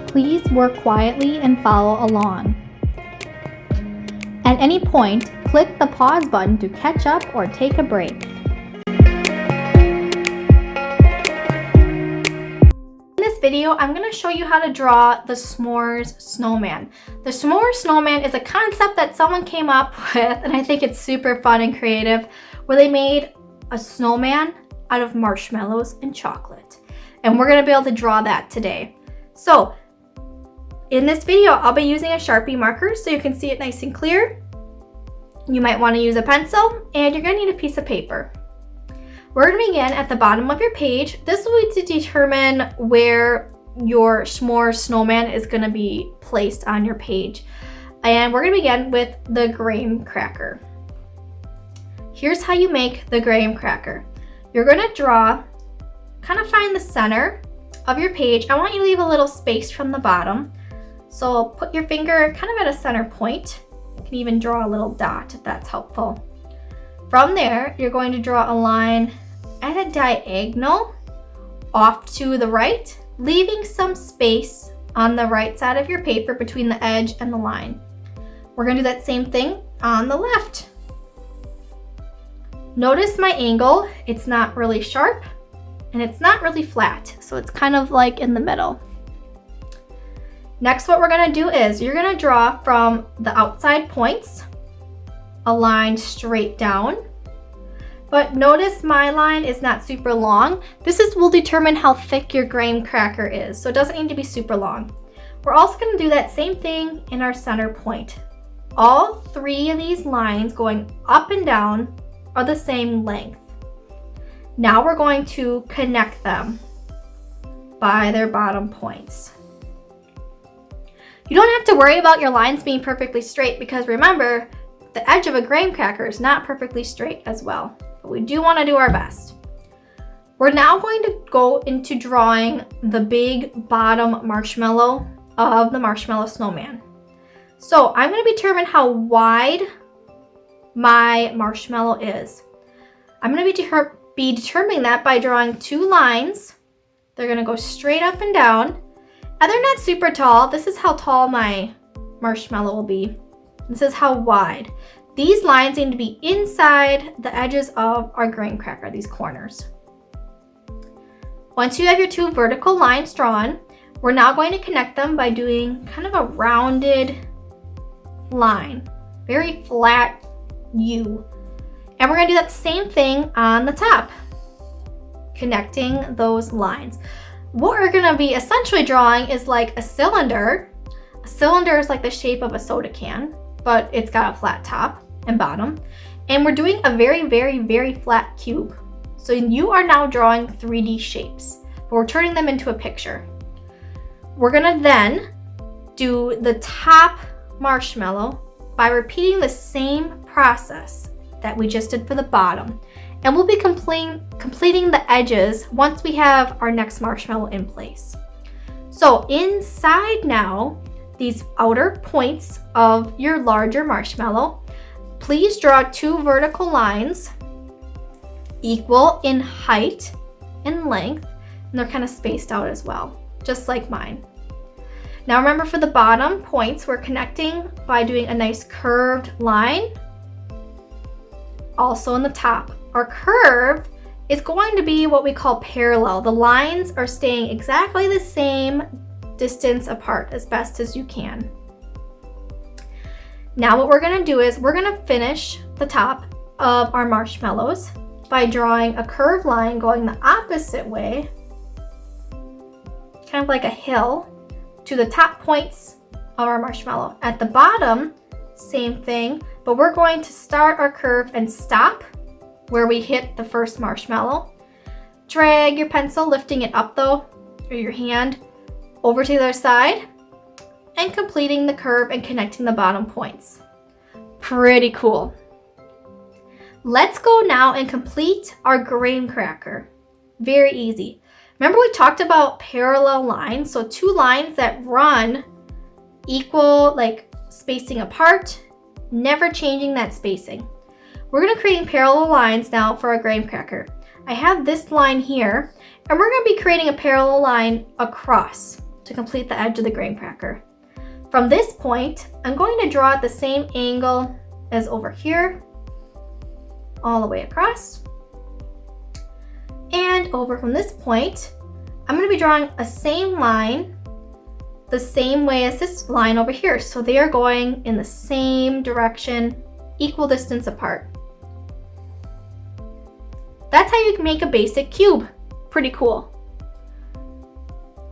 Please work quietly and follow along. At any point, click the pause button to catch up or take a break. In this video, I'm going to show you how to draw the s'mores snowman. The s'mores snowman is a concept that someone came up with, and I think it's super fun and creative, where they made a snowman out of marshmallows and chocolate. And we're going to be able to draw that today. So, in this video, I'll be using a Sharpie marker so you can see it nice and clear. You might want to use a pencil, and you're going to need a piece of paper. We're going to begin at the bottom of your page. This will be to determine where your s'more snowman is going to be placed on your page. And we're going to begin with the graham cracker. Here's how you make the graham cracker. You're going to draw, kind of find the center of your page. I want you to leave a little space from the bottom. So put your finger kind of at a center point. You can even draw a little dot if that's helpful. From there, you're going to draw a line at a diagonal off to the right, leaving some space on the right side of your paper between the edge and the line. We're going to do that same thing on the left. Notice my angle. It's not really sharp and it's not really flat, so it's kind of like in the middle. Next, what we're going to do is you're going to draw from the outside points a line straight down. But notice my line is not super long. This will determine how thick your graham cracker is, so it doesn't need to be super long. We're also going to do that same thing in our center point. All three of these lines going up and down are the same length. Now we're going to connect them by their bottom points. You don't have to worry about your lines being perfectly straight because remember, the edge of a graham cracker is not perfectly straight as well, but we do want to do our best. We're now going to go into drawing the big bottom marshmallow of the marshmallow snowman. So I'm going to determine how wide my marshmallow is. I'm going to be determining that by drawing two lines. They're going to go straight up and down. And they're not super tall. This is how tall my marshmallow will be. This is how wide. These lines need to be inside the edges of our graham cracker, these corners. Once you have your two vertical lines drawn, we're now going to connect them by doing kind of a rounded line, very flat U. And we're going to do that same thing on the top, connecting those lines. What we're going to be essentially drawing is like a cylinder. A cylinder is like the shape of a soda can, but it's got a flat top and bottom. And we're doing a very, very, very flat cube. So you are now drawing 3D shapes, but we're turning them into a picture. We're going to then do the top marshmallow by repeating the same process that we just did for the bottom. And we'll be completing the edges once we have our next marshmallow in place. So inside now, these outer points of your larger marshmallow, please draw two vertical lines equal in height and length, and they're kind of spaced out as well, just like mine. Now remember, for the bottom points, we're connecting by doing a nice curved line. Also in the top, our curve is going to be what we call parallel. The lines are staying exactly the same distance apart as best as you can. Now what we're going to do is we're going to finish the top of our marshmallows by drawing a curved line going the opposite way, kind of like a hill, to the top points of our marshmallow. At the bottom, same thing, but we're going to start our curve and stop where we hit the first marshmallow. Drag your pencil, lifting it up though, or your hand, over to the other side, and completing the curve and connecting the bottom points. Pretty cool. Let's go now and complete our graham cracker. Very easy. Remember we talked about parallel lines, so two lines that run equal, like spacing apart, never changing that spacing. We're going to create parallel lines now for our graham cracker. I have this line here, and we're going to be creating a parallel line across to complete the edge of the graham cracker. From this point, I'm going to draw at the same angle as over here, all the way across. And over from this point, I'm going to be drawing a same line the same way as this line over here. So they are going in the same direction, equal distance apart. That's how you can make a basic cube. Pretty cool.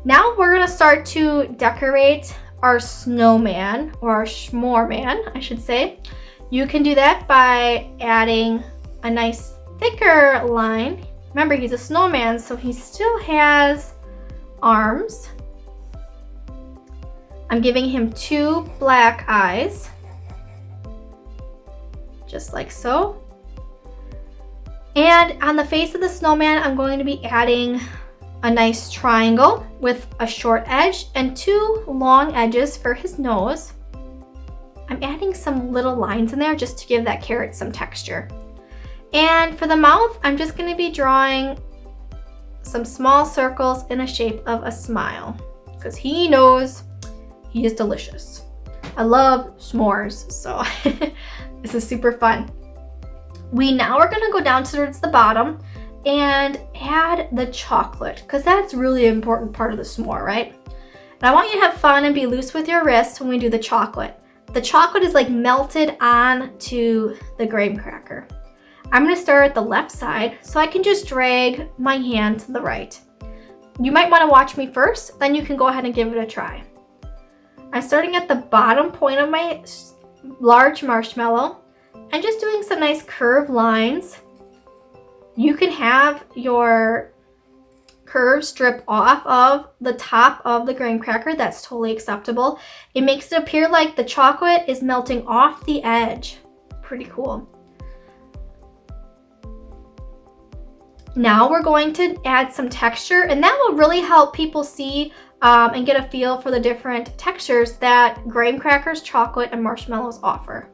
Now we're going to start to decorate our snowman, or our s'more man, I should say. You can do that by adding a nice thicker line. Remember, he's a snowman, so he still has arms. I'm giving him 2 black eyes, just like so. And on the face of the snowman, I'm going to be adding a nice triangle with a short edge and 2 long edges for his nose. I'm adding some little lines in there just to give that carrot some texture. And for the mouth, I'm just going to be drawing some small circles in a shape of a smile because he knows he is delicious. I love s'mores, so this is super fun. We now are going to go down towards the bottom and add the chocolate because that's really an important part of the s'more, right? And I want you to have fun and be loose with your wrist when we do the chocolate. The chocolate is like melted onto the graham cracker. I'm going to start at the left side so I can just drag my hand to the right. You might want to watch me first, then you can go ahead and give it a try. I'm starting at the bottom point of my large marshmallow and just doing some nice curved lines. You can have your curve strip off of the top of the graham cracker. That's totally acceptable. It makes it appear like the chocolate is melting off the edge. Pretty cool. Now we're going to add some texture, and that will really help people see and get a feel for the different textures that graham crackers, chocolate, and marshmallows offer.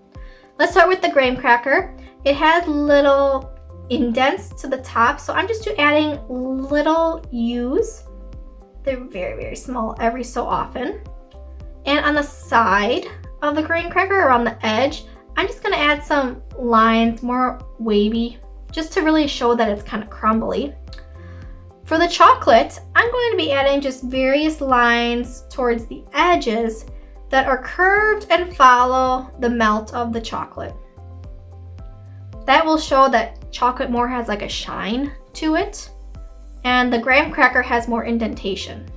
Let's start with the graham cracker. It has little indents to the top, so I'm just adding little U's. They're very, very small every so often. And on the side of the graham cracker, or on the edge, I'm just going to add some lines, more wavy, just to really show that it's kind of crumbly. For the chocolate, I'm going to be adding just various lines towards the edges that are curved and follow the melt of the chocolate. That will show that chocolate more has like a shine to it, and the graham cracker has more indentation.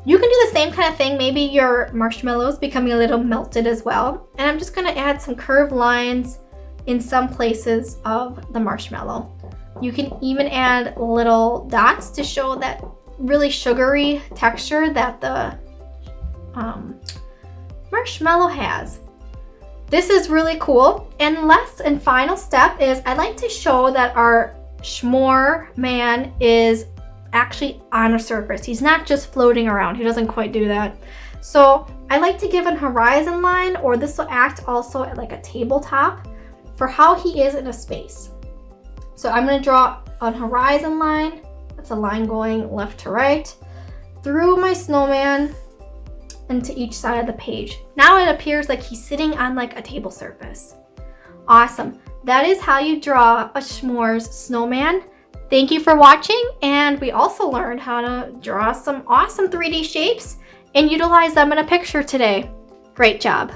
You can do the same kind of thing. Maybe your marshmallow is becoming a little melted as well. And I'm just going to add some curved lines in some places of the marshmallow. You can even add little dots to show that really sugary texture that the marshmallow has. This is really cool. And last and final step is I'd like to show that our s'more man is actually on a surface. He's not just floating around. He doesn't quite do that. So I like to give a horizon line, or this will act also like a tabletop for how he is in a space. So I'm going to draw a horizon line. That's a line going left to right through my snowman and to each side of the page. Now it appears like he's sitting on like a table surface. Awesome. That is how you draw a s'mores snowman. Thank you for watching, and we also learned how to draw some awesome 3D shapes and utilize them in a picture today. Great job.